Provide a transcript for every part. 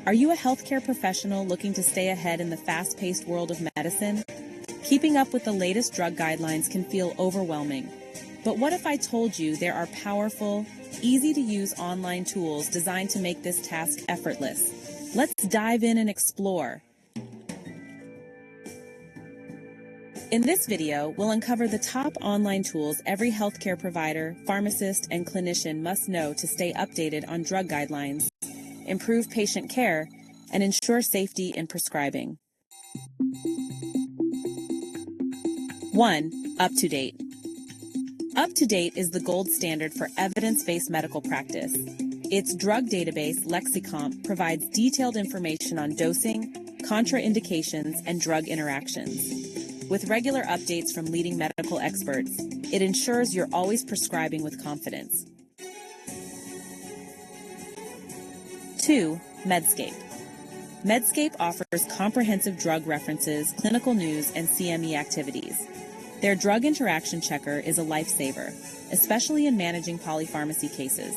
Are you a healthcare professional looking to stay ahead in the fast-paced world of medicine? Keeping up with the latest drug guidelines can feel overwhelming. But what if I told you there are powerful, easy-to-use online tools designed to make this task effortless? Let's dive in and explore. In this video, we'll uncover the top online tools every healthcare provider, pharmacist, and clinician must know to stay updated on drug guidelines, improve patient care, and ensure safety in prescribing. 1. UpToDate. UpToDate is the gold standard for evidence-based medical practice. Its drug database, Lexicomp, provides detailed information on dosing, contraindications, and drug interactions. With regular updates from leading medical experts, it ensures you're always prescribing with confidence. 2. Medscape. Medscape offers comprehensive drug references, clinical news, and CME activities. Their drug interaction checker is a lifesaver, especially in managing polypharmacy cases.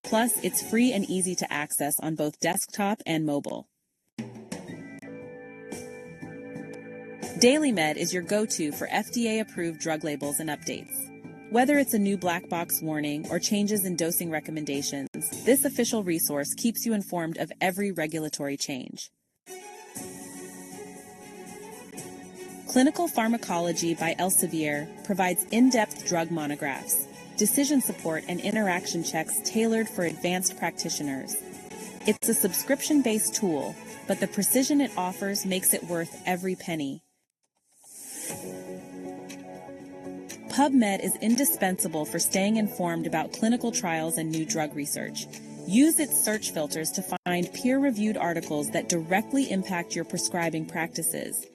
Plus, it's free and easy to access on both desktop and mobile. DailyMed is your go-to for FDA-approved drug labels and updates. Whether it's a new black box warning or changes in dosing recommendations, this official resource keeps you informed of every regulatory change. Clinical Pharmacology by Elsevier provides in-depth drug monographs, decision support, and interaction checks tailored for advanced practitioners. It's a subscription-based tool, but the precision it offers makes it worth every penny. PubMed is indispensable for staying informed about clinical trials and new drug research. Use its search filters to find peer-reviewed articles that directly impact your prescribing practices.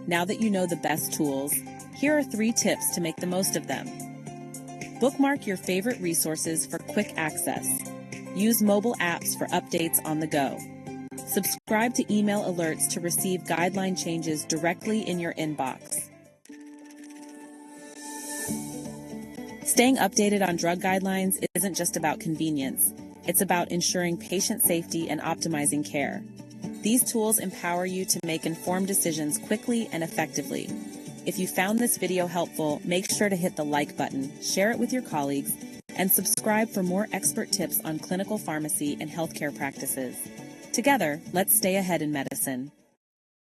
Now that you know the best tools, here are 3 tips to make the most of them. Bookmark your favorite resources for quick access. Use mobile apps for updates on the go. Subscribe to email alerts to receive guideline changes directly in your inbox. Staying updated on drug guidelines isn't just about convenience. It's about ensuring patient safety and optimizing care. These tools empower you to make informed decisions quickly and effectively. If you found this video helpful, make sure to hit the like button, share it with your colleagues, and subscribe for more expert tips on clinical pharmacy and healthcare practices. Together, let's stay ahead in medicine.